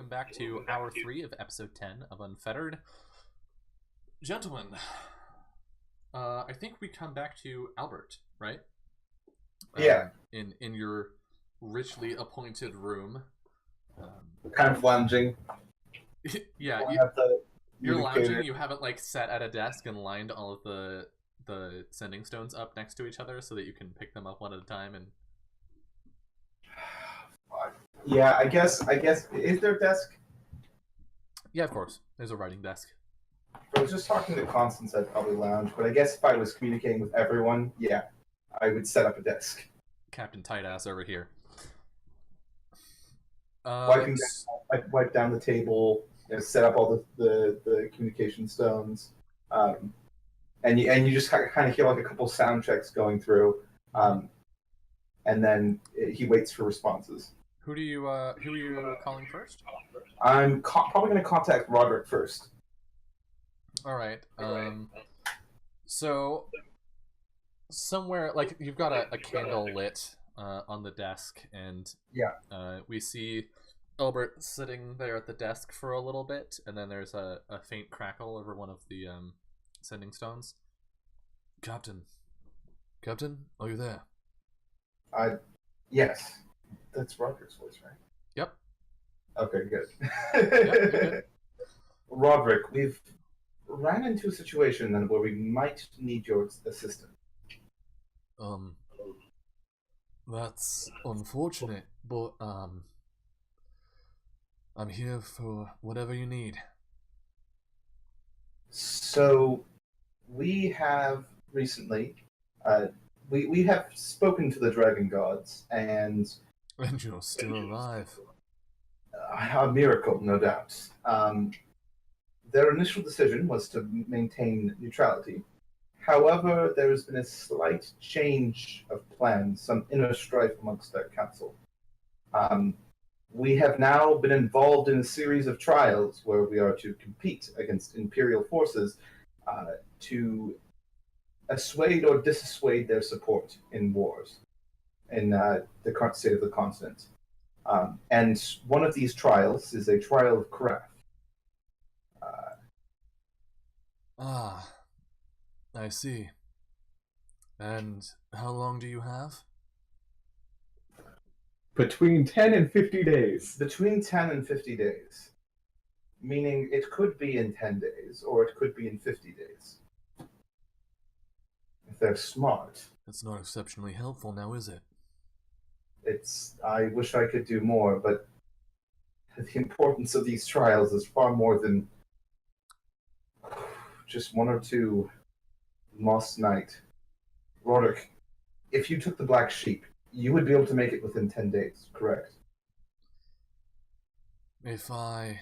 welcome back to hour 3 of episode 10 of Unfettered. Gentlemen, I think we come back to Albert, right? Yeah. In your richly appointed room. Kind of lounging. Yeah, you're lounging. You haven't sat at a desk and lined all of the sending stones up next to each other so that you can pick them up one at a time and. Yeah, I guess. Is there a desk? Yeah, of course. There's a writing desk. If I was just talking to Constance, I'd probably lounge. But I guess if I was communicating with everyone, yeah, I would set up a desk. Captain Tightass over here. Wipe down the table, set up all the communication stones, and you just kind of hear like a couple sound checks going through, and then he waits for responses. Who are you calling first? I'm probably going to contact Roderick first. All right. So somewhere you've got a candle lit on the desk, and we see Albert sitting there at the desk for a little bit, and then there's a faint crackle over one of the sending stones. Captain, are you there? Yes. That's Roderick's voice, right? Yep. Okay, good. Yep, good. Roderick, we've ran into a situation where we might need your assistance. That's unfortunate, but I'm here for whatever you need. So, we have recently, we have spoken to the dragon gods, and you're still alive. A miracle, no doubt. Their initial decision was to maintain neutrality. However, there has been a slight change of plans, some inner strife amongst their council. We have now been involved in a series of trials where we are to compete against Imperial forces to assuade or dissuade their support in wars in the current state of the continent. And one of these trials is a trial of craft. I see. And how long do you have? Between 10 and 50 days. Between 10 and 50 days. Meaning it could be in 10 days, or it could be in 50 days. If they're smart. It's not exceptionally helpful now, is it? I wish I could do more, but the importance of these trials is far more than just one or two lost night. Roderick, if you took the black sheep, you would be able to make it within 10 days, correct? If I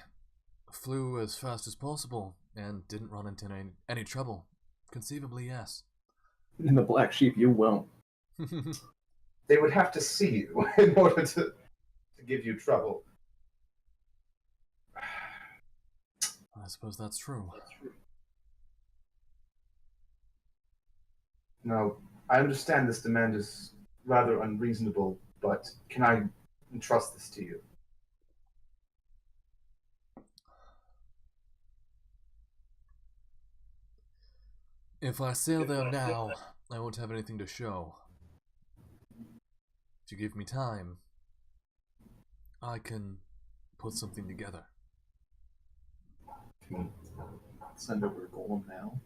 flew as fast as possible and didn't run into any trouble, conceivably, yes. In the black sheep, you won't. They would have to see you in order to give you trouble. I suppose that's true. Now, I understand this demand is rather unreasonable, but can I entrust this to you? If I sail there now, I won't have anything to show. If you give me time, I can put something together. Can we send over a golem now?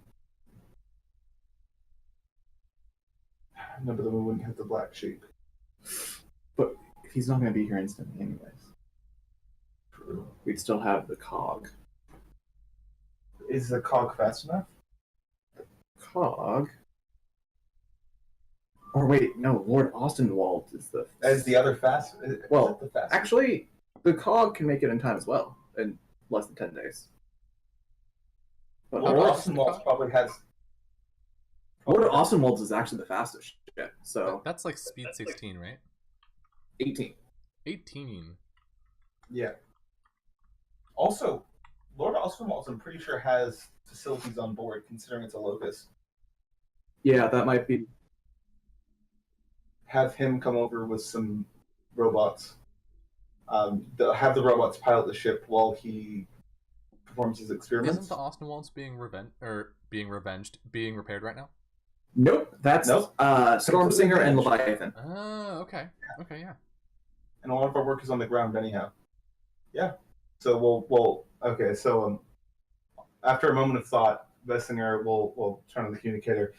No, but then we wouldn't have the black sheep. But he's not going to be here instantly anyways. True. We'd still have the cog. Is the cog fast enough? Cog? Or wait, no, Lord Austenwald is the... As the other fast? Well, the fastest? actually, the cog can make it in time as well, in less than 10 days. But Lord Austenwald probably has... Lord Austenwald's is actually the fastest ship, so... That's like speed 16, right? 18. 18. Yeah. Also, Lord Austenwald, I'm pretty sure, has facilities on board, considering it's a locust. Yeah, that might be... Have him come over with some robots. have the robots pilot the ship while he performs his experiments. Isn't the Austin Waltz being revenged, being repaired right now? Nope, that's Stormsinger and Leviathan. Oh, okay. Okay, yeah. And a lot of our work is on the ground anyhow. Yeah. So we'll okay, so after a moment of thought, Vessinger will turn on the communicator.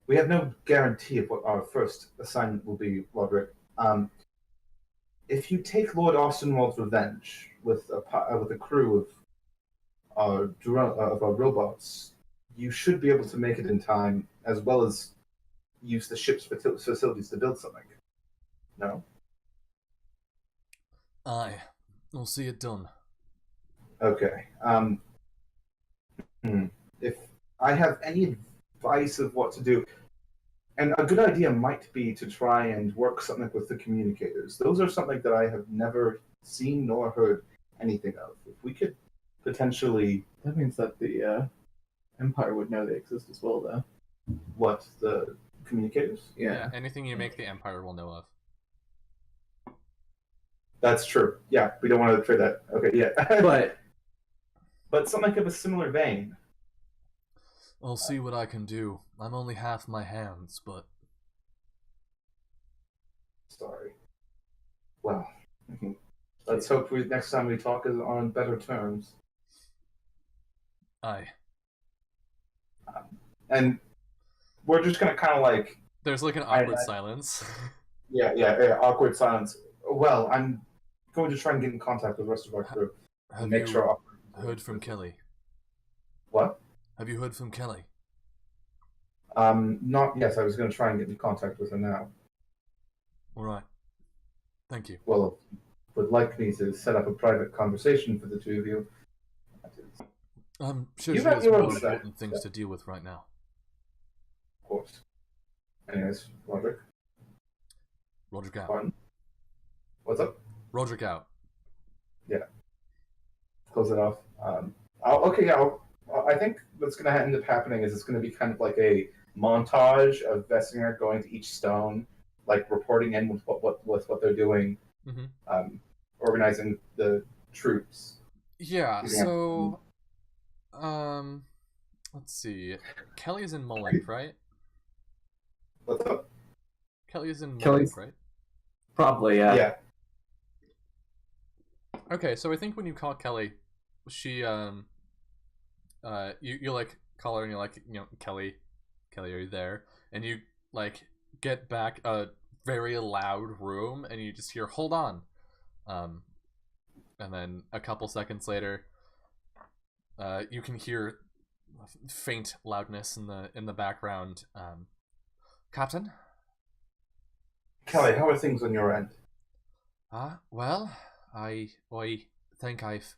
We have no guarantee of what our first assignment will be, Roderick. If you take Lord Austinwald's revenge with a crew of our robots, you should be able to make it in time, as well as use the ship's facilities to build something. No? Aye. We'll see it done. Okay. If I have any advice of what to do, and a good idea might be to try and work something with the communicators. Those are something that I have never seen nor heard anything of. If we could potentially... That means that the Empire would know they exist as well, though. What? The communicators? Yeah, anything you make the Empire will know of. That's true. Yeah, we don't want to betray that. Okay, yeah. But something of a similar vein. I'll see what I can do. I'm only half my hands, but... Sorry. Well, let's hope next time we talk is on better terms. Aye. And we're just going to kind of like... There's like an awkward silence. Yeah, awkward silence. Well, I'm going to try and get in contact with the rest of our crew. Have make you sure heard from Kelly? What? Have you heard from Kelly? Not yet. I was going to try and get in contact with her now. All right. Thank you. Well, would like me to set up a private conversation for the two of you. I'm sure she has more important things to deal with right now. Of course. Anyways, Roderick. Roderick out. Pardon? What's up? Roderick out. Yeah. Close it off. I think what's going to end up happening is it's going to be kind of like a montage of Vessinger going to each stone, like reporting in with what they're doing, organizing the troops. Yeah. So, let's see. Kelly's in Mulling, right? What's up? Kelly's in Mulling, right? Probably, yeah. Yeah. Okay, so I think when you call Kelly, she you like call her and you're like, Kelly, are you there? And you like get back a very loud room and you just hear, hold on. And then a couple seconds later, you can hear faint loudness in the background. Captain? Kelly, how are things on your end? Well, I think I've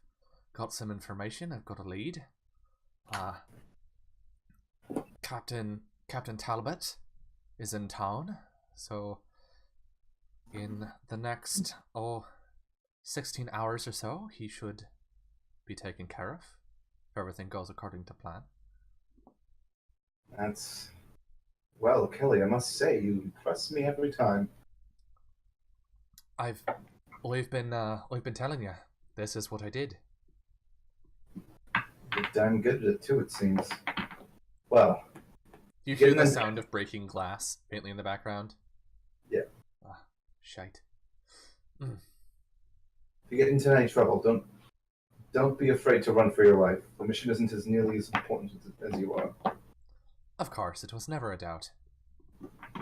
got some information. I've got a lead. Captain Talbot is in town, so in the next 16 hours or so, he should be taken care of if everything goes according to plan. That's... Well, Kelly, I must say, you impress me every time. We've been telling you, this is what I did. You're damn good at it too, it seems. Well, you hear the sound of breaking glass faintly in the background. Yeah. Shite. If you get into any trouble, don't be afraid to run for your life. The mission isn't as nearly as important as you are. Of course, it was never a doubt.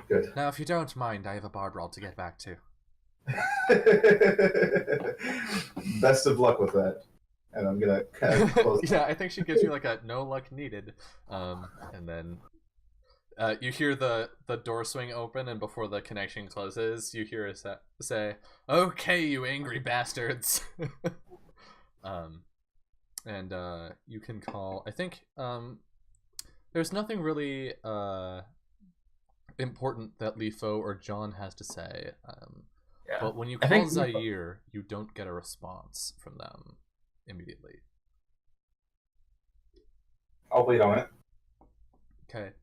Good. Now, if you don't mind, I have a barb rod to get back to. Best of luck with that. And I'm gonna kind of close. Yeah, I think she gives you like a no luck needed. And then you hear the door swing open, and before the connection closes, you hear her say, "Okay, you angry bastards." And you can call. I think there's nothing really important that Lifo or John has to say. Yeah. But when you call Zaire, you don't get a response from them immediately. I'll wait on it. Okay.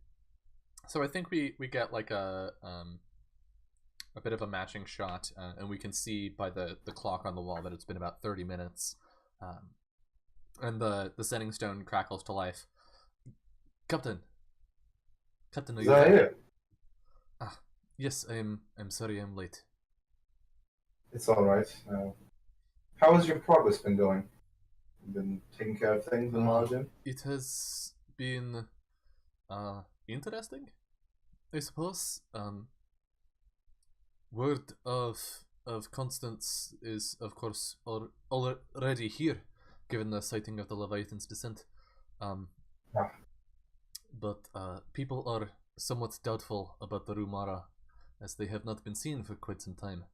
So I think we get like a a bit of a matching shot, and we can see by the clock on the wall that it's been about 30 minutes. And the sending stone crackles to life. Captain, are you Zaire, Ah, yes, I'm sorry I'm late. it's all right. How has your progress been going? You been taking care of things in Margin? It has been interesting, I suppose. Word of Constance is, of course, already here, given the sighting of the Leviathan's descent. But people are somewhat doubtful about the Rumara, as they have not been seen for quite some time.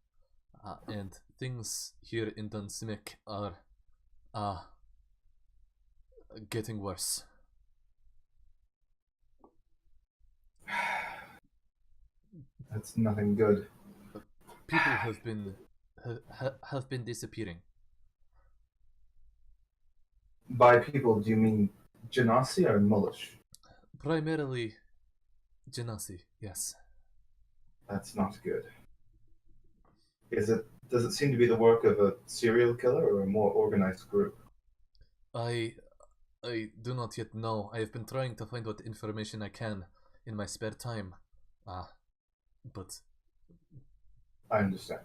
And things here in Dun Simic are getting worse. That's nothing good. People have been disappearing. By people, do you mean Genasi or Mulish? Primarily Genasi, yes. That's not good. Does it seem to be the work of a serial killer or a more organized group? I do not yet know. I have been trying to find what information I can in my spare time. But I understand.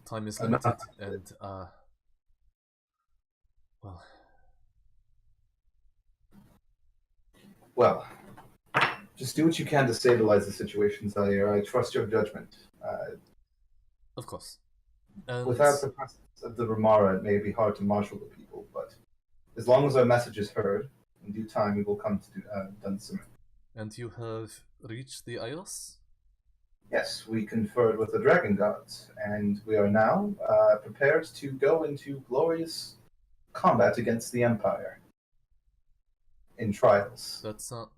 Time is limited, and well, just do what you can to stabilize the situation, Zaire. I trust your judgment. Of course. And without the presence of the Ramara, it may be hard to marshal the people, but as long as our message is heard, in due time we will come to Dun Simic. And you have reached the Isles? Yes, we conferred with the dragon gods, and we are now prepared to go into glorious combat against the Empire in trials. That's not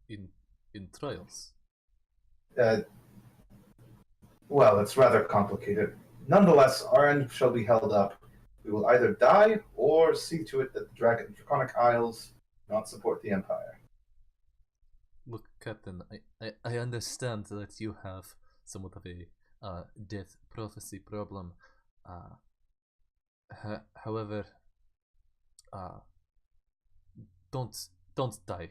in trials. Well, it's rather complicated. Nonetheless, our end shall be held up. We will either die or see to it that the Draconic Isles not support the Empire. Look, Captain, I understand that you have somewhat of a death prophecy problem. However, don't die.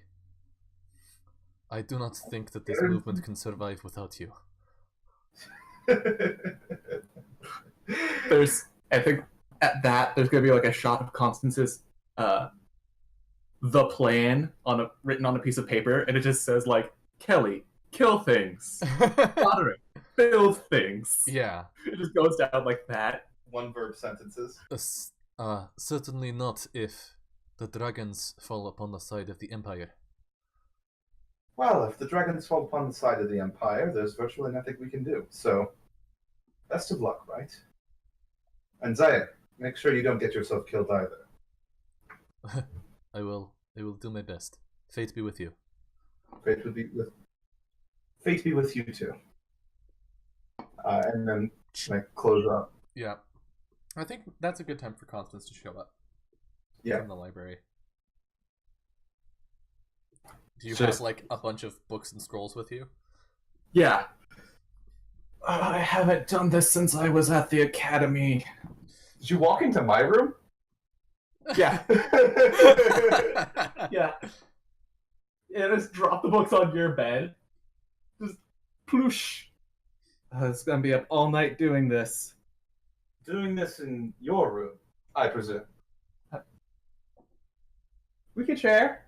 I do not think that this movement can survive without you. I think at that there's gonna be like a shot of Constance's the plan written on a piece of paper, and it just says like, Kelly, kill things, Roderick, build things. Yeah, it just goes down like that. One verb sentences. Certainly not if the dragons fall upon the side of the Empire. Well, if the dragons fall upon the side of the Empire, there's virtually nothing we can do. So, best of luck, right? And Zaya, make sure you don't get yourself killed either. I will do my best. Fate be with you. Fate be with you too. And then close up. Yeah, I think that's a good time for Constance to show up. Yeah, from the library. Do you have like a bunch of books and scrolls with you? Yeah. I haven't done this since I was at the academy. Did you walk into my room? Yeah. Yeah. Yeah, just drop the books on your bed. Just ploosh. It's gonna be up all night doing this. Doing this in your room, I presume. We can share.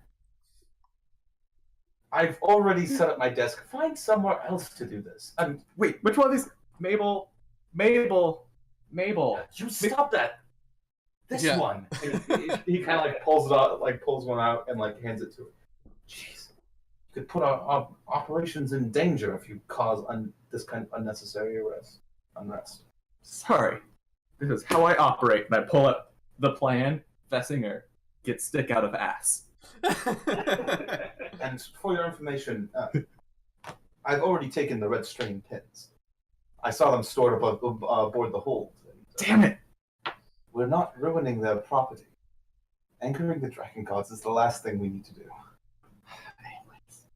I've already set up my desk. Find somewhere else to do this. Wait, which one of these? Mabel. You stop that. This one. He kind of like pulls it out, like pulls one out and like hands it to her. Jeez, you could put our operations in danger if you cause this kind of unnecessary unrest. Sorry, this is how I operate. And I pull up the plan. Vessinger gets stick out of ass. And for your information, I've already taken the red string pins. I saw them stored aboard the hold. Damn it! We're not ruining their property. Anchoring the dragon gods is the last thing we need to do. Anyways,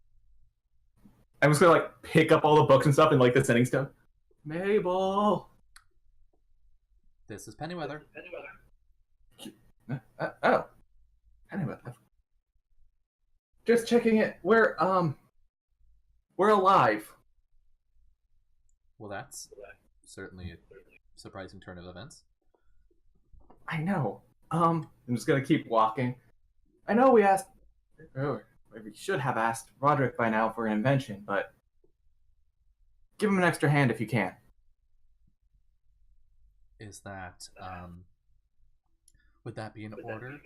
I'm just gonna like pick up all the books and stuff and like the sending stone. Mabel. This is Pennyweather. Oh, Pennyweather. Just checking it. We're alive. Well, that's certainly a surprising turn of events. I know. I'm just gonna keep walking. I know we asked. Oh, we should have asked Roderick by now for an invention, but give him an extra hand if you can. Is that would that be an order?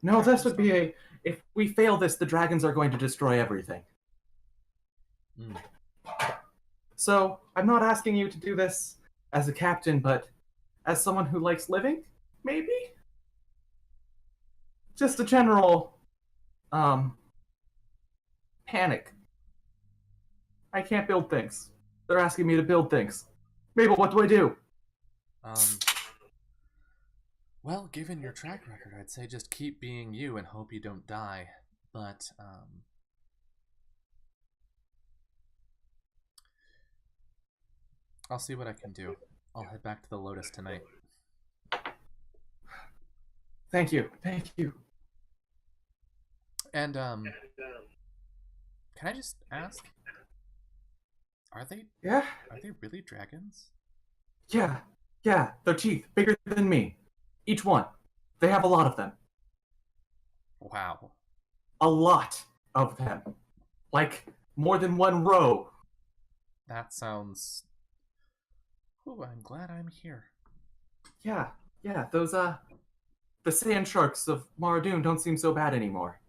No, this would be a. If we fail this, the dragons are going to destroy everything. Mm. So I'm not asking you to do this as a captain, but as someone who likes living, maybe. Just a general, panic. I can't build things. They're asking me to build things. Mabel, what do I do? Well, given your track record, I'd say just keep being you and hope you don't die. But, I'll see what I can do. I'll head back to the Lotus tonight. Thank you. Thank you. And, can I just ask? Are they really dragons? Yeah. Their teeth, bigger than me. Each one. They have a lot of them. Wow. A lot of them. Like, more than one row. That sounds... Oh, I'm glad I'm here. Yeah, those, the sand sharks of Maradoon don't seem so bad anymore.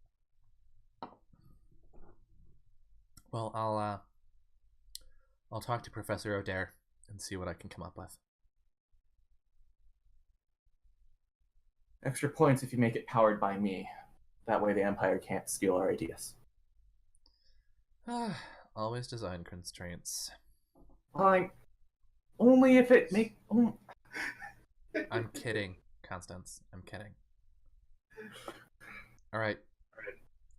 Well, I'll talk to Professor O'Dare and see what I can come up with. Extra points if you make it powered by me. That way the Empire can't steal our ideas. Always design constraints. Fine. Only if it make... I'm kidding, Constance. I'm kidding. Alright.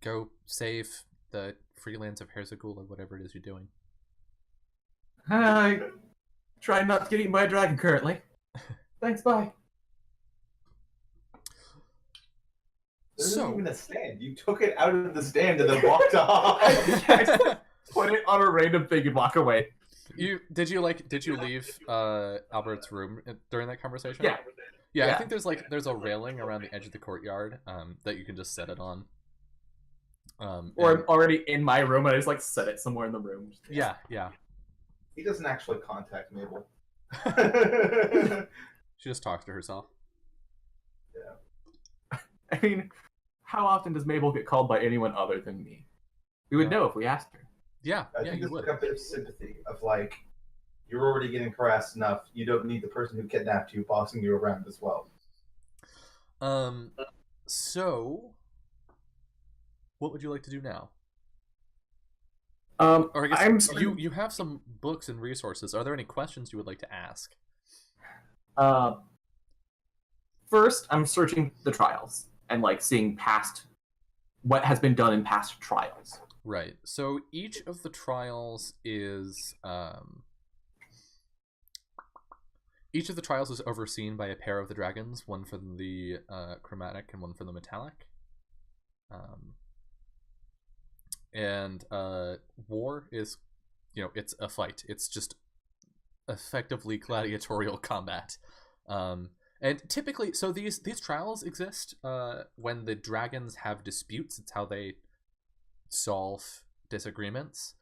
Go save the freelance of Hersagul or whatever it is you're doing. I try not to get eaten by a dragon currently. Thanks, bye. There isn't even a stand. You took it out of the stand and then walked off. I just put it on a random thing and walk away. Did you leave Albert's room during that conversation? Yeah. I think there's a railing around the edge of the courtyard that you can just set it on. Or I'm already in my room and I just set it somewhere in the room. Yeah. He doesn't actually contact Mabel. She just talks to herself. Yeah. I mean, how often does Mabel get called by anyone other than me? We would know if we asked her. Yeah, I think you it's would. like a bit of sympathy of you're already getting harassed enough. You don't need the person who kidnapped you bossing you around as well. So what would you like to do now? Or I guess you have some books and resources. Are there any questions you would like to ask? First, I'm searching the trials and seeing past what has been done in past trials. Right. So each of the trials is overseen by a pair of the dragons, one for the chromatic and one for the metallic. And war is, it's a fight. It's just effectively gladiatorial combat. And typically, so these trials exist when the dragons have disputes. It's how they solve disagreements.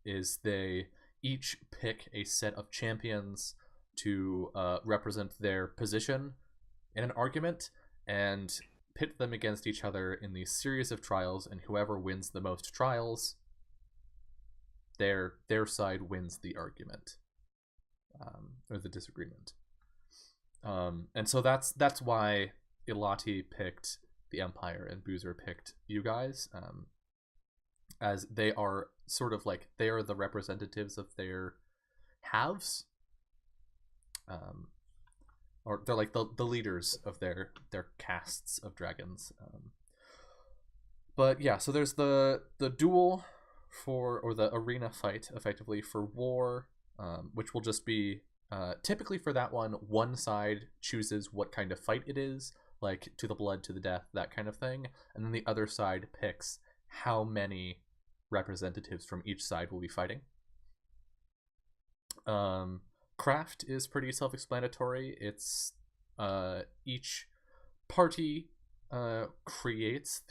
Is they each pick a set of champions to represent their position in an argument and pit them against each other in these series of trials, and whoever wins the most trials, their side wins the argument or the disagreement. And so that's why Ilati picked the Empire and Boozer picked you guys, as they are sort of they are the representatives of their halves, or they're the leaders of their castes of dragons. But yeah, so there's the duel or the arena fight effectively for war, which will just be typically for that one side chooses what kind of fight it is, like to the blood, to the death, that kind of thing, and then the other side picks how many representatives from each side will be fighting. Craft is pretty self-explanatory. It's each party creates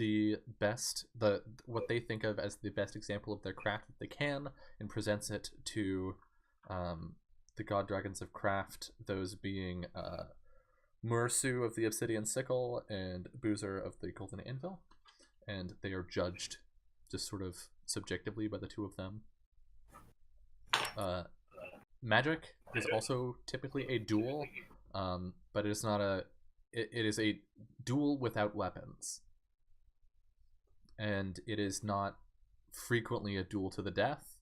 what they think of as the best example of their craft that they can, and presents it to the god dragons of craft, those being Mursu of the Obsidian Sickle and Boozer of the Golden Anvil, and they are judged just sort of subjectively by the two of them. Magic is also typically a duel, but it is not it is a duel without weapons, and it is not frequently a duel to the death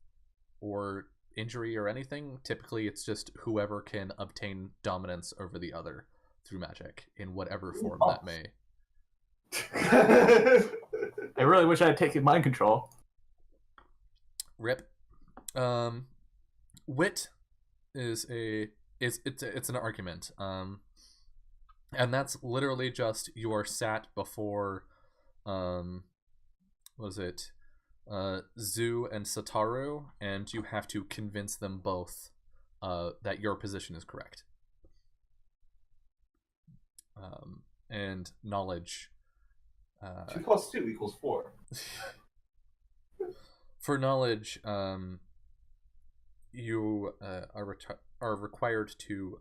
or injury or anything. Typically it's just whoever can obtain dominance over the other through magic in whatever form that may. I really wish I had taken mind control. Rip. Wit is it's an argument, and that's literally just you are sat before Zu and Sataru, and you have to convince them both that your position is correct. And knowledge. 2 + 2 = 4. For knowledge, you are required to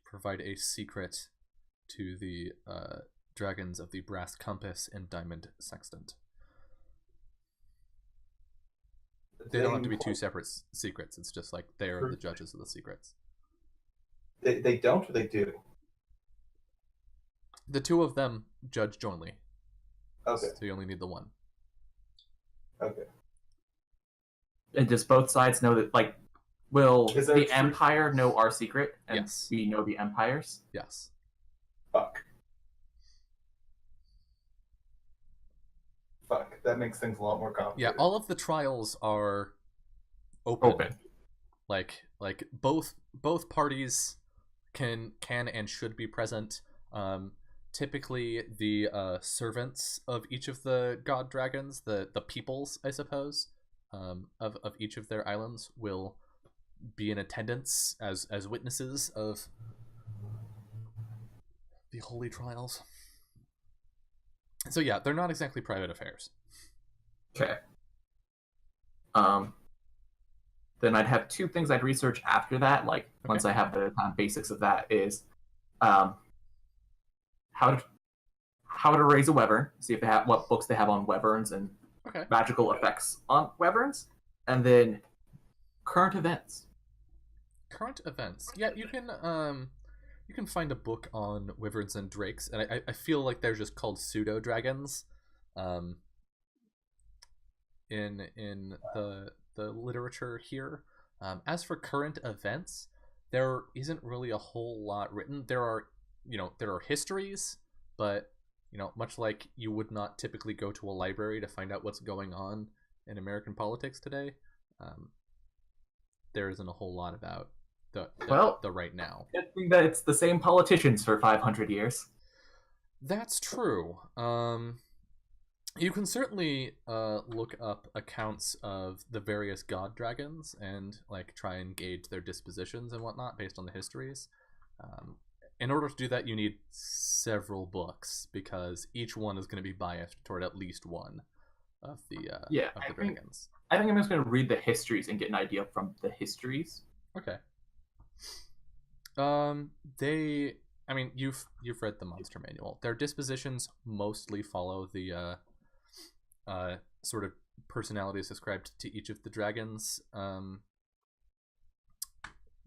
provide a secret to the dragons of the Brass Compass and Diamond Sextant. They don't have to be 2 separate secrets. It's just like they are the judges of the secrets. They don't, or they do? The 2 of them judge jointly. Okay. So you only need the one. Okay. And does both sides know that, like, will the Empire know our secret? And yes. We know the Empire's? Yes. Fuck. That makes things a lot more complicated. Yeah, all of the trials are open. Like both parties can and should be present. Typically the servants of each of the god dragons, the peoples, I suppose, of each of their islands will be in attendance as witnesses of the holy trials. So yeah, they're not exactly private affairs. Okay. Then I'd have 2 things I'd research after that. Like, okay. Once I have the basics of that, is how to raise a wyvern. See if they have what books they have on wyverns and magical effects on wyverns, and then current events. Current events. Yeah, you can find a book on wyverns and drakes, and I feel like they're just called pseudo dragons. In the literature here. As for current events, there isn't really a whole lot written. There are histories, but much like you would not typically go to a library to find out what's going on in American politics today, there isn't a whole lot about the right now. I think that it's the same politicians for 500 years. That's true. You can certainly look up accounts of the various god dragons and try and gauge their dispositions and whatnot based on the histories. In order to do that, you need several books because each one is going to be biased toward at least one of the dragons. I think I'm just going to read the histories and get an idea from the histories. Okay. You've read the monster manual. Their dispositions mostly follow the sort of personalities ascribed to each of the dragons,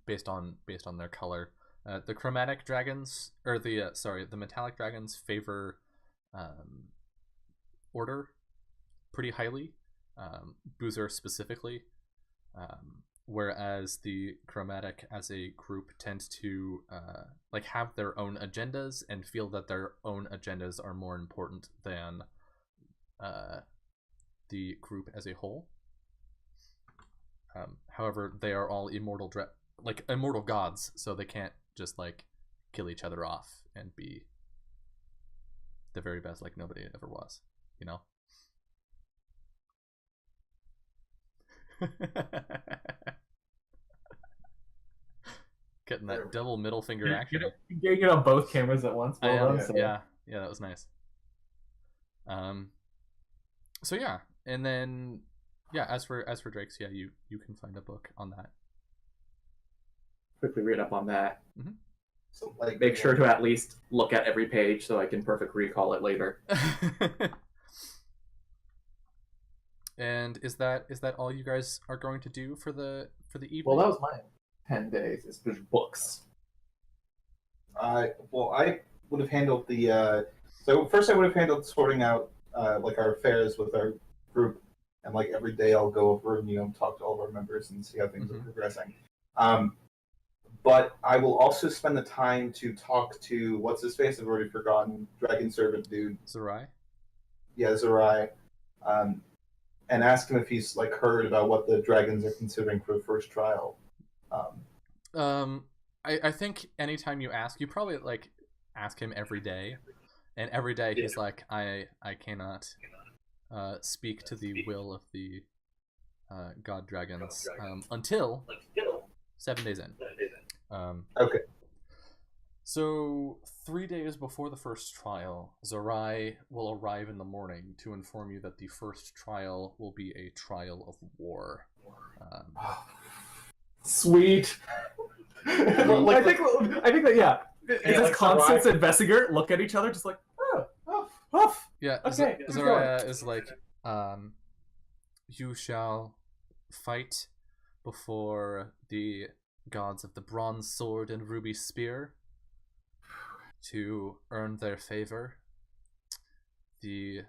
based on their color. The chromatic dragons, or the metallic dragons, favor order pretty highly, Boozer specifically, whereas the chromatic as a group tend to have their own agendas and feel that their own agendas are more important than the group as a whole. However, they are all immortal immortal gods, so they can't just like kill each other off and be the very best like nobody ever was, you know. Getting that double middle finger action. You're getting it on both cameras at once. Well done, yeah, that was nice. So yeah, and then yeah, as for Drake's, yeah, you can find a book on that. Quickly read up on that. Mm-hmm. So, like, make sure to at least look at every page so I can perfectly recall it later. And is that all you guys are going to do for the evening? Well, that was my 10 days. It's just books. I would have handled the. So first, I would have handled sorting out like our affairs with our group, and like every day I'll go over and talk to all of our members and see how things are progressing. But I will also spend the time to talk to what's his face? I've already forgotten. Dragon servant dude. Zerai. Yeah, Zerai. And ask him if he's like heard about what the dragons are considering for the first trial. I think anytime you ask, you probably like ask him every day, and every day he's like, I cannot speak to the will of the god dragons until 7 days in. Okay. So 3 days before the first trial, Zerai will arrive in the morning to inform you that the first trial will be a trial of war. Sweet. I think that yeah. It's Constance and Vessinger look at each other just like, oh. Yeah. Okay. Zerai is like, you shall fight before the gods of the bronze sword and ruby spear to earn their favor. The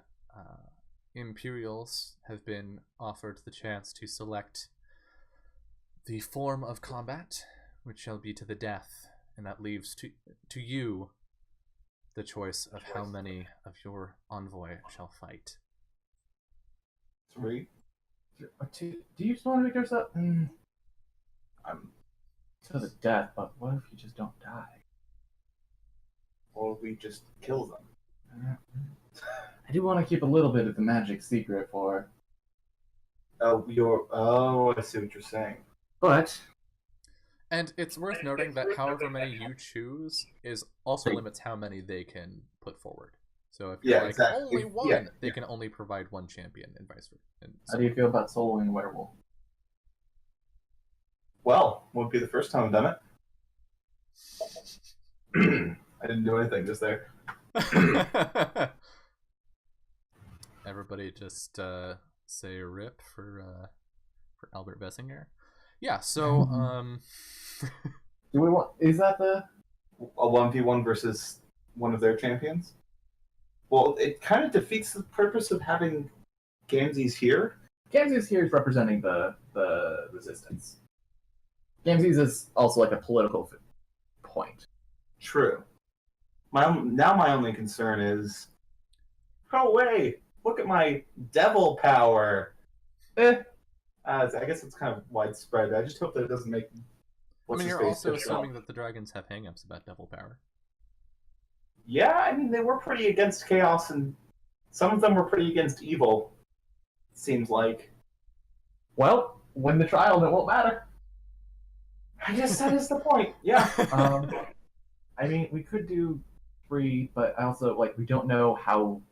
Imperials have been offered the chance to select the form of combat, which shall be to the death, and that leaves to you the choice of how many of your envoy shall fight. 3. Do you just want to make yourself? I'm to the death, but what if you just don't die? Or we just kill them. I do want to keep a little bit of the magic secret for. I see what you're saying. But. And it's worth noting that however many you choose is also limits how many they can put forward. So if you're only one, they can only provide one champion and vice versa. How do you feel about soloing a werewolf? Well, won't be the first time I've done it. I didn't do anything just there. Everybody just say rip for Albert Vessinger. Yeah, so do we want? Is that the a 1v1 versus one of their champions? Well, it kind of defeats the purpose of having Gamzees here. Gamzees here is representing the resistance. Gamzees is also like a political point. True. My only concern is, go away! Look at my devil power. I guess it's kind of widespread. I just hope that it doesn't make. You're also assuming that the dragons have hangups about devil power. Yeah, I mean they were pretty against chaos, and some of them were pretty against evil. Seems like. Well, win the trial, and it won't matter. I guess that is the point. Yeah. I mean, we could do 3, but I also we don't know how.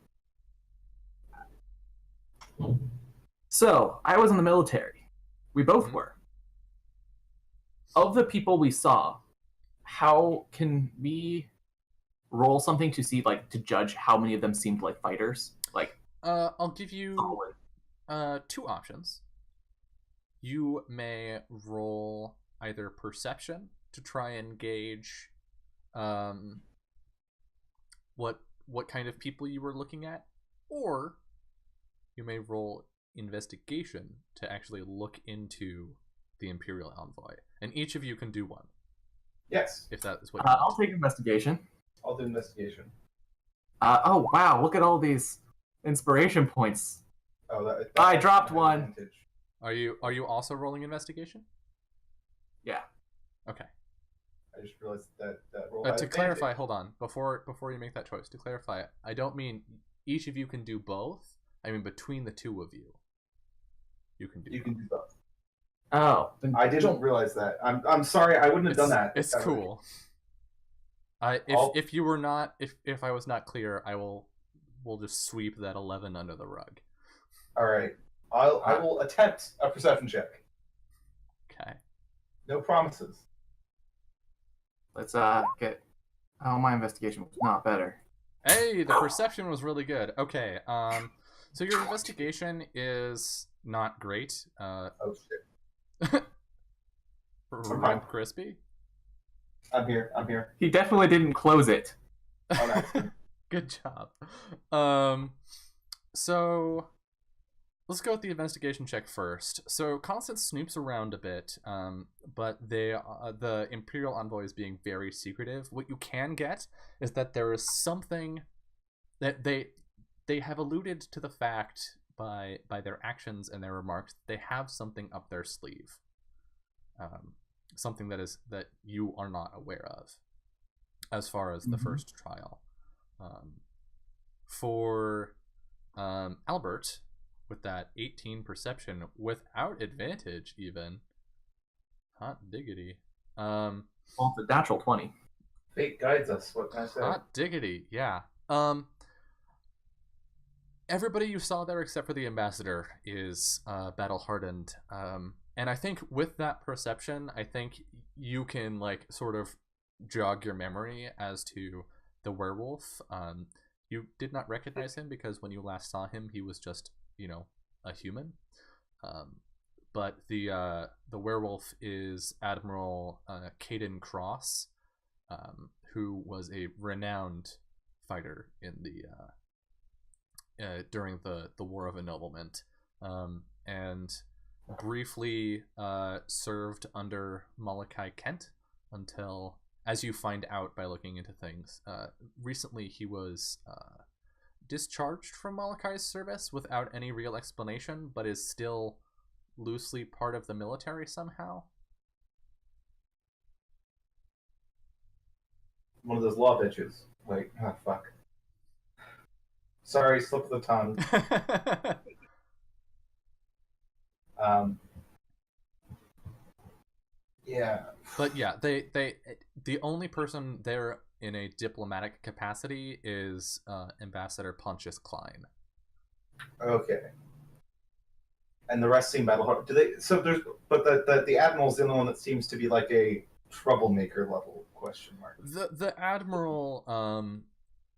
So, I was in the military. We both were. Of the people we saw, how can we roll something to see, to judge how many of them seemed like fighters? I'll give you 2 options. You may roll either perception to try and gauge what kind of people you were looking at, or you may roll investigation to actually look into the Imperial envoy, and each of you can do one. Yes, if that is what you want. I'll take investigation. I'll do investigation. Oh wow! Look at all these inspiration points. Oh, I dropped one. Are you also rolling investigation? Yeah. Okay. I just realized that roll To clarify, hold on. Before you make that choice, to clarify, I don't mean each of you can do both. I mean between the two of you, you can do. You can do both. Oh, I didn't realize that. I'm sorry. I wouldn't have done that. It's cool. If you were not, if I was not clear, we'll just sweep that 11 under the rug. All right. I will attempt a perception check. Okay. No promises. Let's get. Oh, my investigation was not better. Hey, the perception was really good. Okay. So your investigation is not great. Oh shit. Rump Crispy. I'm here. He definitely didn't close it. Oh, nice. Good job. So let's go with the investigation check first. So Constance snoops around a bit, but the Imperial envoy is being very secretive. What you can get is that there is something that they have alluded to the fact by their actions and their remarks. They have something up their sleeve. Something that you are not aware of as far as the first trial. For Albert, with that 18 perception without advantage, even hot diggity. Well, it's a natural 20. Fate guides us. What can I say? Hot diggity, yeah. Everybody you saw there except for the ambassador is battle hardened. And I think with that perception, I think you can like sort of jog your memory as to the werewolf. You did not recognize him because when you last saw him, he was just, a human. But the werewolf is Admiral Caden Cross, who was a renowned fighter in the during the War of Ennoblement, and briefly served under Malachi Kent until, as you find out by looking into things, recently he was discharged from Malachi's service without any real explanation, but is still loosely part of the military somehow. One of those law bitches. Wait, fuck. Sorry, slip of the tongue. Yeah. But yeah, the only person there in a diplomatic capacity is Ambassador Pontius Klein. Okay. And the rest seem battle hard. Do they? So there's, but the admiral's the only one that seems to be like a troublemaker level question mark. The admiral,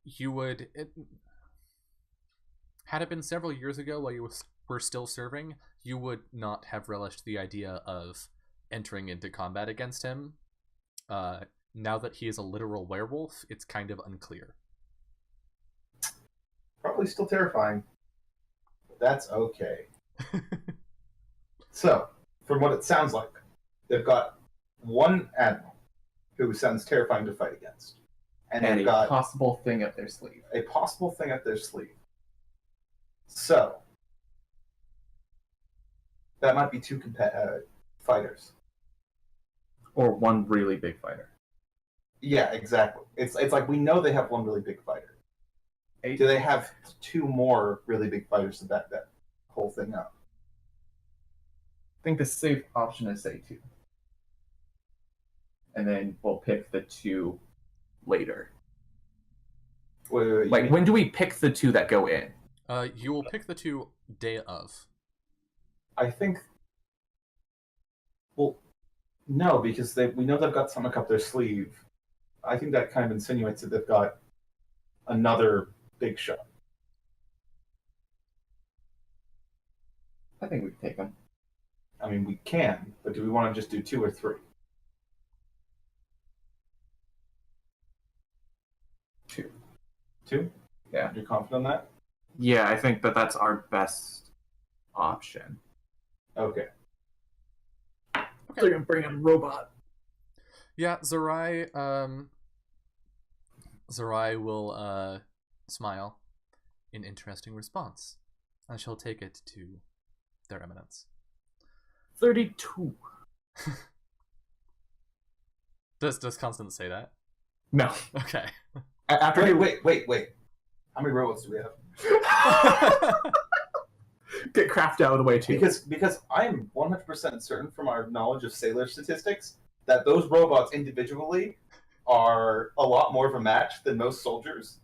you would. Had it been several years ago while you were still serving, you would not have relished the idea of entering into combat against him. Now that he is a literal werewolf, it's kind of unclear. Probably still terrifying. But that's okay. So, from what it sounds like, they've got one admiral who sounds terrifying to fight against. And they've got possible thing up their sleeve. A possible thing up their sleeve. So, that might be two fighters. Or one really big fighter. Yeah, exactly. It's like we know they have one really big fighter. Do they have two more really big fighters to back that whole thing up? I think the safe option is say 2. And then we'll pick the 2 later. Wait, when do we pick the 2 that go in? You will pick the 2 day of. I think. Well, no, because we know they've got something up their sleeve. I think that kind of insinuates that they've got another big shot. I think we can take them. I mean, we can, but do we want to just do 2 or 3? 2. 2? Yeah. You're confident on that? Yeah, I think that's our best option. Okay. So you're gonna bring in a robot. Yeah, Zerai will smile in interesting response, and she'll take it to their eminence. 32. Does Constance say that? No. Okay. After Wait. How many robots do we have? Get Craft out of the way too. Because I am 100% certain from our knowledge of sailor statistics that those robots individually are a lot more of a match than most soldiers.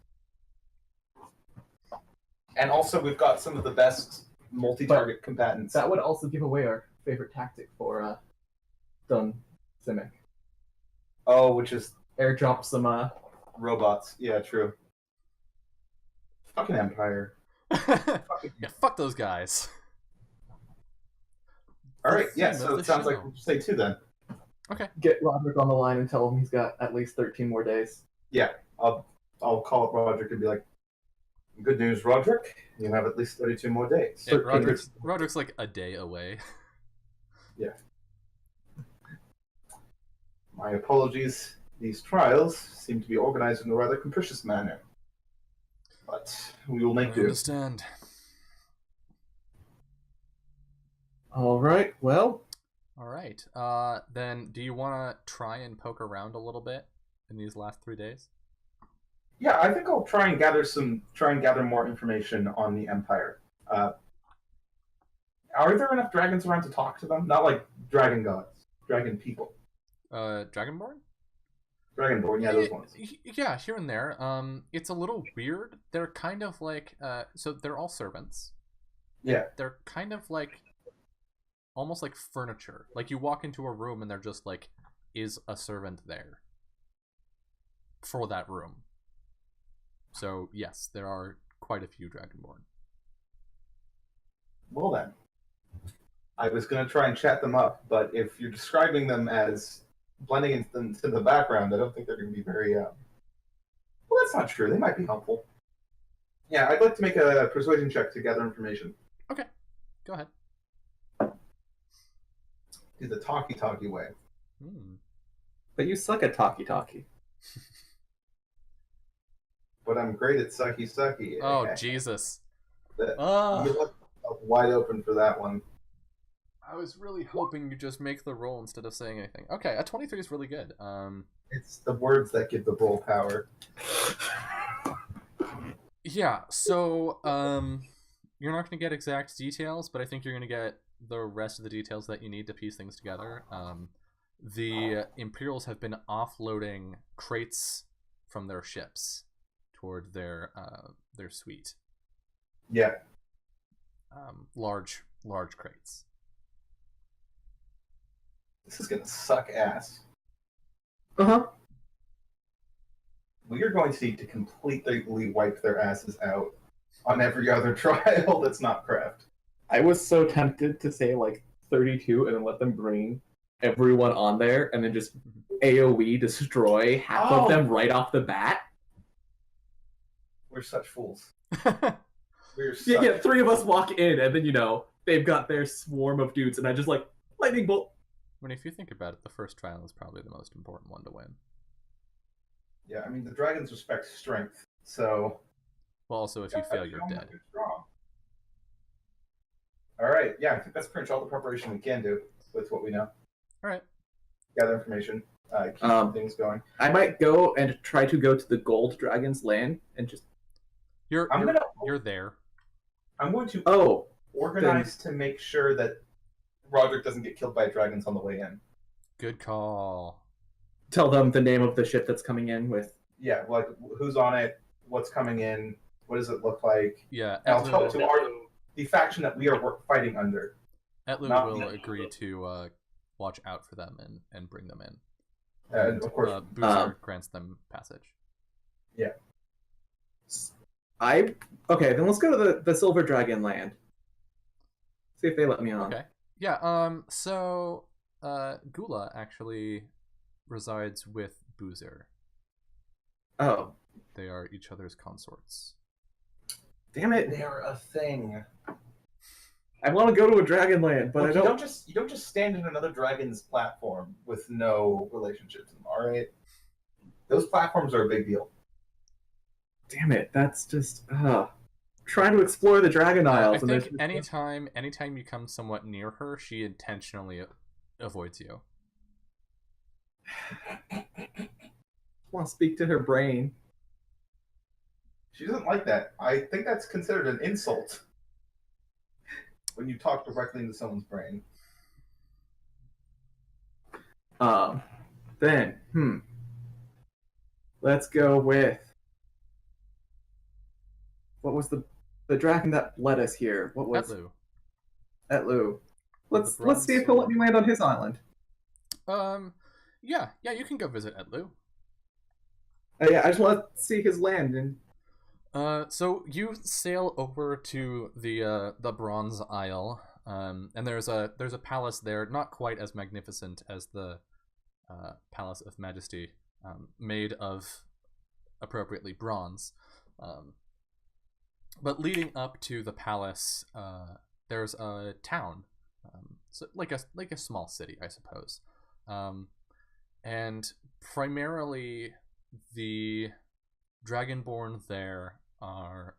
And also, we've got some of the best multi-target combatants. That would also give away our favorite tactic for Dun Simic. Oh, which is Airdrop some robots. Yeah, true. Fucking Empire. Yeah, fuck those guys. All right, yeah. So it sounds like we'll say 2 then. Okay. Get Roderick on the line and tell him he's got at least 13 more days. Yeah, I'll call up Roderick and be like, "Good news, Roderick. You have at least 32 more days." Yeah, Roderick's like a day away. Yeah. My apologies. These trials seem to be organized in a rather capricious manner. But we will make do. I understand. All right, well. All right. Then do you want to try and poke around a little bit in these last 3 days? Yeah, I think I'll try and gather more information on the Empire. Are there enough dragons around to talk to them? Not like dragon gods, dragon people. Dragonborn? Dragonborn, yeah, those ones. Yeah, here and there. It's a little weird. They're kind of like, so they're all servants. Yeah. They're kind of like, almost like furniture. Like you walk into a room and they're just like, is a servant there for that room? So yes, there are quite a few Dragonborn. Well then, I was going to try and chat them up, but if you're describing them as blending into the background, I don't think they're going to be very... Well, that's not true. They might be helpful. Yeah, I'd like to make a persuasion check to gather information. Okay, go ahead. Do the talkie-talkie way. But you suck at talkie-talkie. But I'm great at sucky-sucky. Oh, Jesus. You look wide open for that one. I was really hoping you just make the roll instead of saying anything. Okay, a 23 is really good. It's the words that give the roll power. Yeah, so you're not going to get exact details, but I think you're going to get the rest of the details that you need to piece things together. The Imperials have been offloading crates from their ships toward their suite. Yeah. Large crates. This is gonna suck ass. Uh-huh. We are going to need to completely wipe their asses out on every other trial that's not craft. I was so tempted to say like 32 and then let them bring everyone on there and then just AoE destroy half of them right off the bat. We're such fools. Yeah, 3 of us walk in and then, they've got their swarm of dudes and I just like, lightning bolt. I mean, if you think about it, the first trial is probably the most important one to win. Yeah, I mean, the dragons respect strength, so... Well, also, if you fail, you're dead. Alright, yeah, I think that's pretty much all the preparation we can do with what we know. Alright. Gather information, keep things going. I might go and try to go to the Gold Dragon's land and just... You're there. I'm going to organize to make sure that Roderick doesn't get killed by dragons on the way in. Good call. Tell them the name of the ship that's coming in with... Yeah, like who's on it, what's coming in, what does it look like. Yeah. And I'll tell to the faction that we are fighting under. Etlu will agree to watch out for them and bring them in. And of course, Boozer grants them passage. Yeah. Okay, then let's go to the Silver Dragon land. See if they let me on. Okay. Yeah, so Gula actually resides with Boozer. Oh. They are each other's consorts. Damn it. They're a thing. I want to go to a dragon land, but Look, you don't just stand in another dragon's platform with no relationship to them, alright? Those platforms are a big deal. Damn it, that's just... trying to explore the Dragon Isles. I think anytime you come somewhat near her, she intentionally avoids you. Want to speak to her brain. She doesn't like that. I think that's considered an insult when you talk directly into someone's brain. Then, let's go with... What was the dragon that led us here? What was... Etlu. Let's see if he'll let me land on his island. Yeah, you can go visit Etlu. Yeah, I just want to see his land. So you sail over to the Bronze Isle, and there's a palace there, not quite as magnificent as the Palace of Majesty, made of appropriately bronze. But leading up to the palace, there's a town, so like a small city, I suppose, and primarily the Dragonborn there are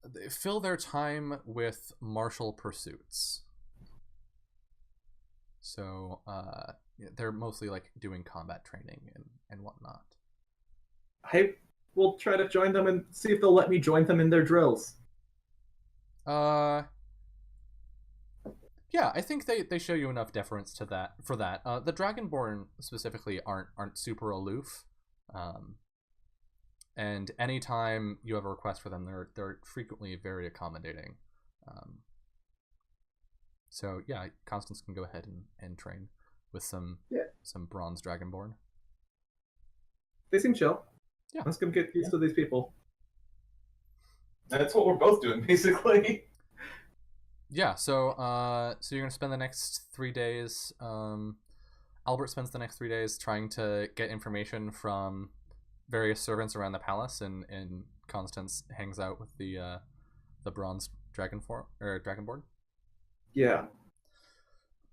they fill their time with martial pursuits. So they're mostly like doing combat training and whatnot. I will try to join them and see if they'll let me join them in their drills. Yeah, I think they show you enough deference to that for that. The Dragonborn specifically aren't super aloof. And anytime you have a request for them, they're frequently very accommodating. So yeah, Constance can go ahead and train with some bronze Dragonborn. They seem chill. Yeah, let's go get used to these people. That's what we're both doing, basically. Yeah. So you're gonna spend the next 3 days. Albert spends the next 3 days trying to get information from various servants around the palace, and Constance hangs out with the bronze Dragonborn. Yeah.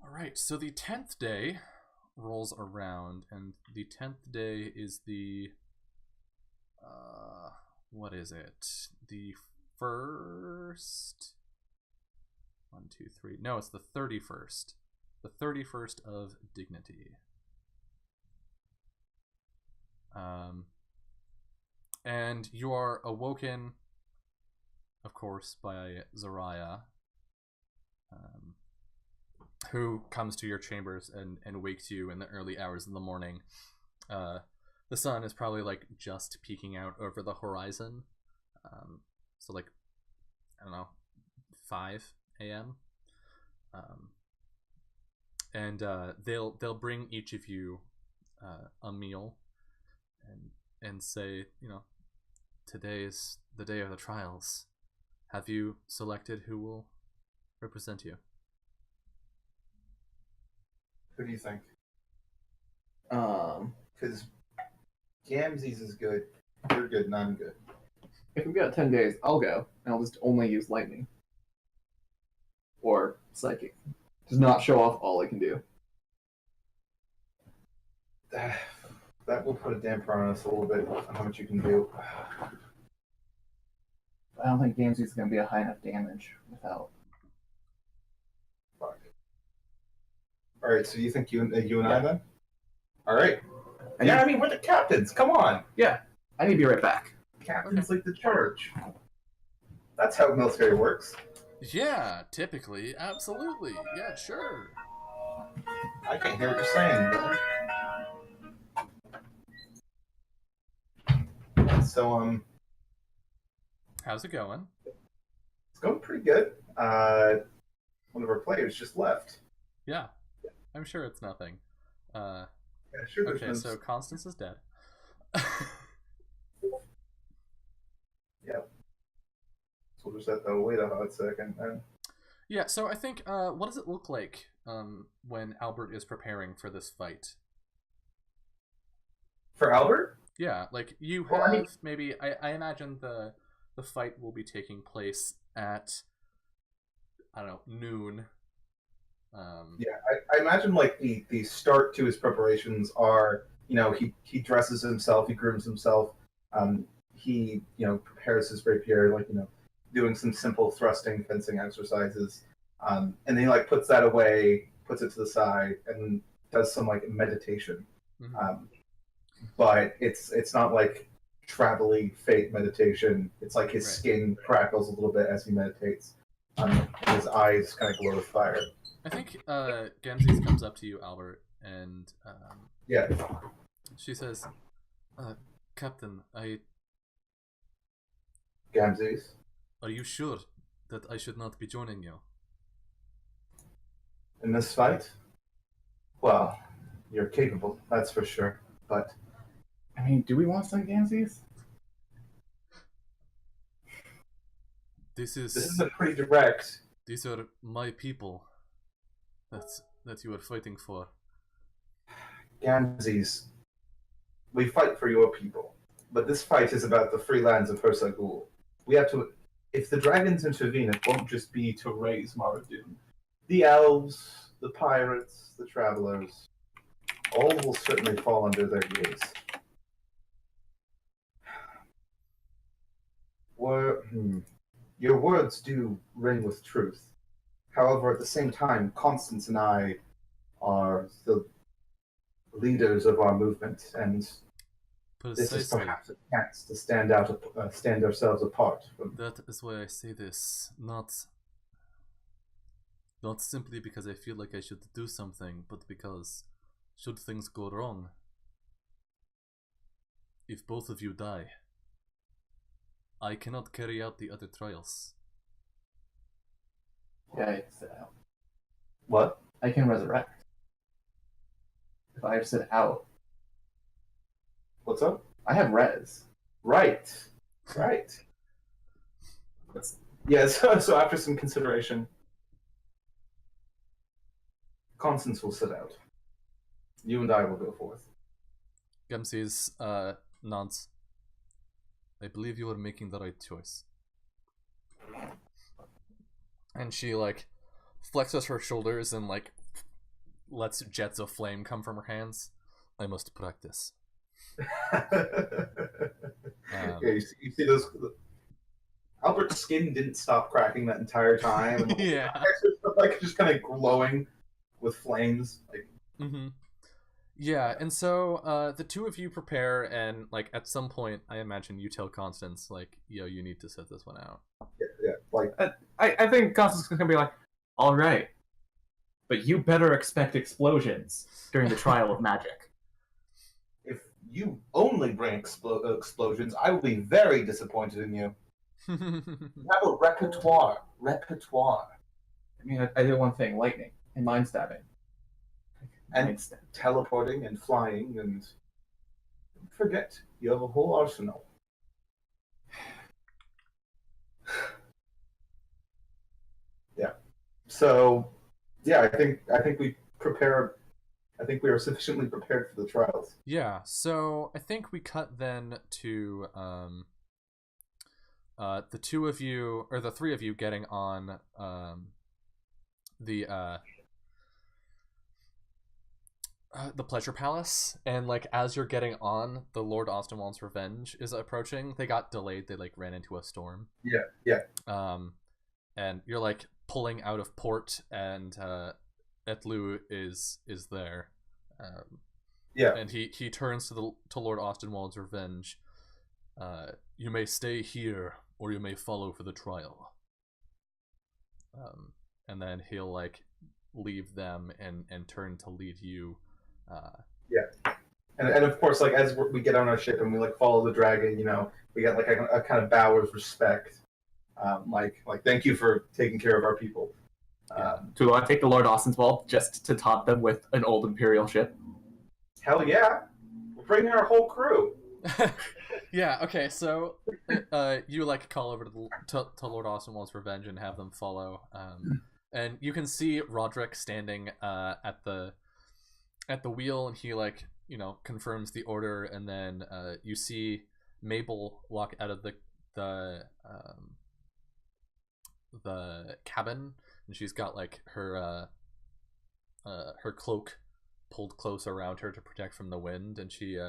All right. So the 10th day rolls around, and the 10th day is the what is it? The first. 1, 2, 3. No, it's the 31st. The 31st of Dignity. And you are awoken, of course, by Zariah, who comes to your chambers and wakes you in the early hours of the morning. The sun is probably like just peeking out over the horizon. So like, I don't know, 5 a.m. And they'll bring each of you a meal and say, today is the day of the trials. Have you selected who will represent you? Who do you think? Because Gamzees is good. You're good, and I'm good. If we've got 10 days, I'll go, and I'll just only use lightning. Or psychic. Does not show off all I can do. That will put a damper on us a little bit on how much you can do. I don't think Gamzees is going to be a high enough damage without. Fuck. Alright, so you think you and I then? Alright. I mean, we're the captains, come on! Yeah, I need to be right back. Captains like the charge. That's how military works. Yeah, typically, absolutely. Yeah, sure. I can't hear what you're saying, brother. So, how's it going? It's going pretty good. One of our players just left. Yeah, I'm sure it's nothing. Yeah, sure. Okay, so Constance is dead. Yep. So we'll just have to wait a hot second then. Yeah, so I think, what does it look like when Albert is preparing for this fight? For Albert? Yeah, like you have maybe I imagine the fight will be taking place at, I don't know, noon. Yeah, I imagine like the start to his preparations are, he dresses himself, he grooms himself, he prepares his rapier, doing some simple thrusting, fencing exercises, and then he puts that away, puts it to the side, and does some meditation. Mm-hmm. But it's not travel-y fate meditation. It's like his skin crackles a little bit as he meditates. His eyes kind of glow with fire. I think Gamzes comes up to you, Albert, and yeah, she says, "Captain, Gamzes, are you sure that I should not be joining you in this fight? Well, you're capable, that's for sure. But I mean, do we want some Gamzes? This is a pretty direct. These are my people. That you are fighting for. Gamzes, we fight for your people, but this fight is about the free lands of Hersagul. We have to. If the dragons intervene, it won't just be to raise Maradoon. The elves, the pirates, the travelers, all will certainly fall under their gaze. Your words do ring with truth. However, at the same time, Constance and I are the leaders of our movement, and this is perhaps a chance to stand ourselves apart. That is why I say this, not simply because I feel like I should do something, but because should things go wrong, if both of you die, I cannot carry out the other trials. Yikes. What? I can resurrect. If I sit out. What's up? I have res. Right. Yeah, so after some consideration, Constance will sit out. You and I will go forth. Gamzes nods. I believe you are making the right choice. And she flexes her shoulders and lets jets of flame come from her hands. I must practice. Yeah, you see those. Albert's skin didn't stop cracking that entire time. And yeah, just kind of glowing with flames. Mm-hmm. Yeah, and so the two of you prepare, and at some point, I imagine you tell Constance yo, you need to set this one out. Yeah. I think Constance is gonna be all right, but you better expect explosions during the trial of magic. If you only bring explosions, I will be very disappointed in you. You have a repertoire. I mean, I did one thing: lightning and mind stabbing, and teleporting and flying, and don't forget you have a whole arsenal. Yeah. So, yeah, I think we prepare. I think we are sufficiently prepared for the trials. Yeah. So I think we cut then to the two of you, or the three of you, getting on the Pleasure Palace, and as you're getting on, the Lord Ostenwald's revenge is approaching. They got delayed. They ran into a storm. Yeah. And you're pulling out of port, and Etlu is there. Yeah. And he turns to Lord Ostenwald's revenge. You may stay here, or you may follow for the trial. And then he'll leave them and turn to lead you. Yeah. And of course, as we get on our ship and we follow the dragon, we get a kind of bow of respect. Thank you for taking care of our people. Do I take the Lord Ostenwald just to taunt them with an old Imperial ship? Hell yeah. We're bringing our whole crew. Yeah, okay, so you call over to Lord Ostenwald's revenge and have them follow. And you can see Roderick standing at the wheel, and he confirms the order, and then you see Mabel walk out of the cabin, and she's got her cloak pulled close around her to protect from the wind, and she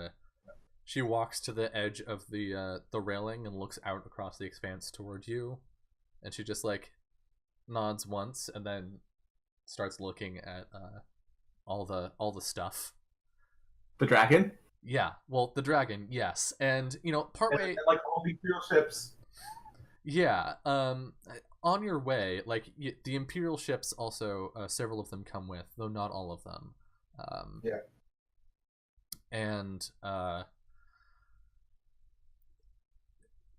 She walks to the edge of the railing and looks out across the expanse toward you, and she just like nods once and then starts looking at all the stuff. The dragon? Yeah, well, the dragon, yes, and partway and like all the Imperial ships. Yeah, on your way, like the Imperial ships also, several of them come with, though not all of them. Yeah. And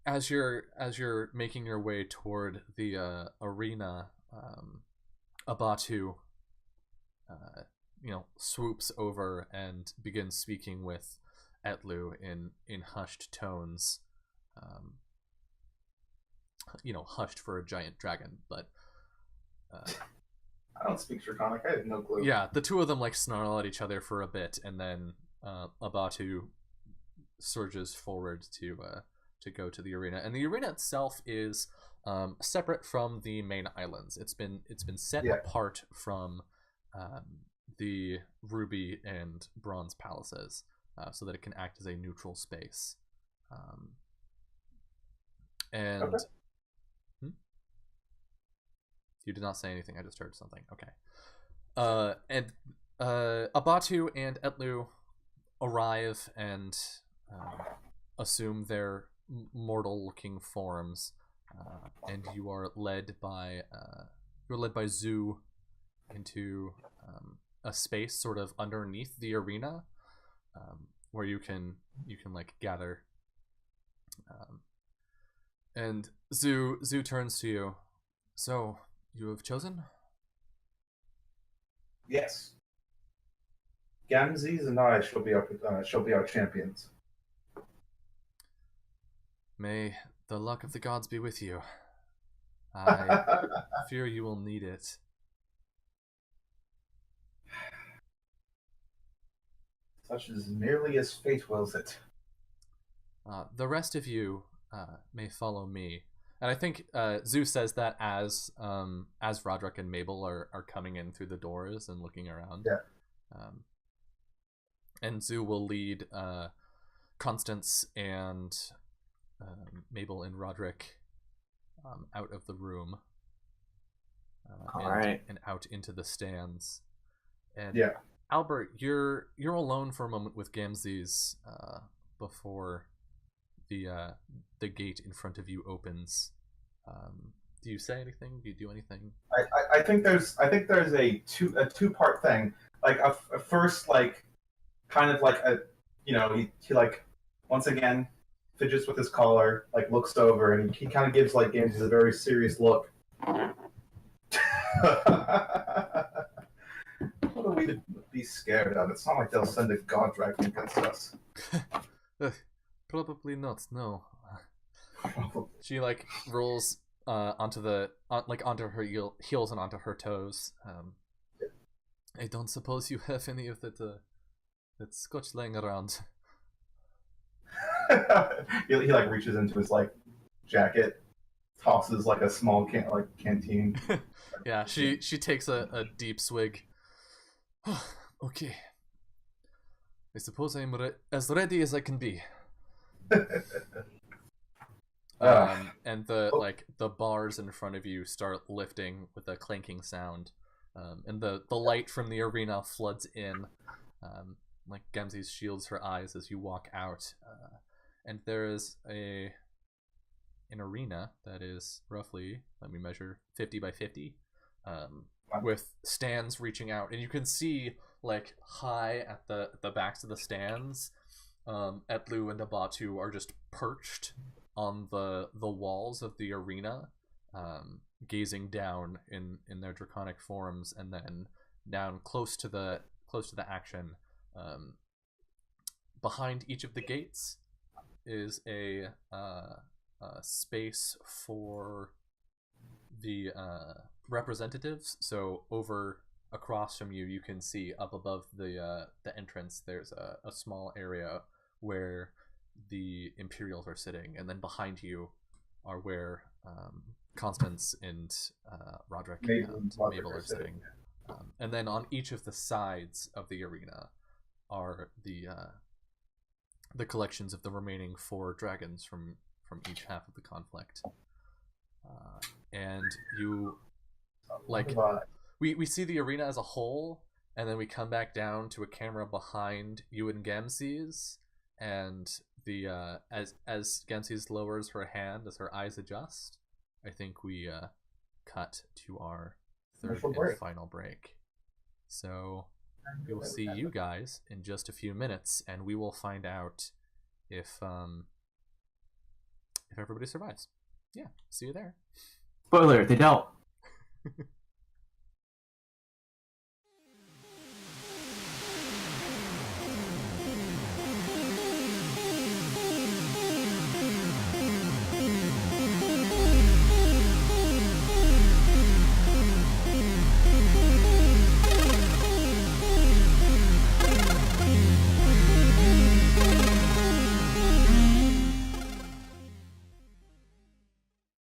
as you're making your way toward the arena, Abatu, swoops over and begins speaking with Etlu in hushed tones. Hushed for a giant dragon, but I don't speak Draconic. I have no clue. yeah, the two of them like snarl at each other for a bit, and then Abatu surges forward to go to the arena, and the arena itself is separate from the main islands. It's been set apart from the Ruby and Bronze palaces, so that it can act as a neutral space. And okay. You did not say anything. I just heard something. Okay. And Abatu and Etlu arrive and assume their mortal-looking forms, and you are led by Zu into a space sort of underneath the arena, where you can like gather. And Zu turns to you. So, you have chosen? Yes. Gamzes and I shall be our champions. May the luck of the gods be with you. I fear you will need it. Such is merely as fate wills it. The rest of you may follow me. And I think Zu says that as Roderick and Mabel are coming in through the doors and looking around. Yeah. And Zu will lead Constance and Mabel and Roderick out of the room. And out into the stands. And yeah. Albert, you're alone for a moment with Gamzes before the gate in front of you opens. Do you say anything? Do you do anything? I think there's a two-part thing. Like a first, like kind of like he like once again fidgets with his collar, like looks over, and he kind of gives like Gamzes a very serious look. What are we to be scared of? It's not like they'll send a god dragon against us. Probably not. No. She like rolls onto her heels and onto her toes. I don't suppose you have any of that scotch laying around. he like reaches into his like jacket, tosses like a small canteen. Yeah, she takes a deep swig. Okay. I suppose I'm as ready as I can be. And the bars in front of you start lifting with a clanking sound, and the light from the arena floods in. Like Gamzes shields her eyes as you walk out, and there is an arena that is roughly, let me measure, 50 by 50, with stands reaching out, and you can see like high at the backs of the stands, Etlu and Abatu are just perched on the walls of the arena, gazing down in their draconic forms, and then down close to the action. Behind each of the gates is a space for the representatives. So over across from you can see up above the entrance there's a small area where the Imperials are sitting, and then behind you are where Constance and Roderick and Mabel are sitting. And then on each of the sides of the arena are the the collections of the remaining 4 dragons from each half of the conflict. And you we see the arena as a whole, and then we come back down to a camera behind you and Gamses, and the as Gamses lowers her hand as her eyes adjust, I think we cut to our third and final break. So we will see you guys in just a few minutes, and we will find out if everybody survives. Yeah, see you there. Spoiler, they don't.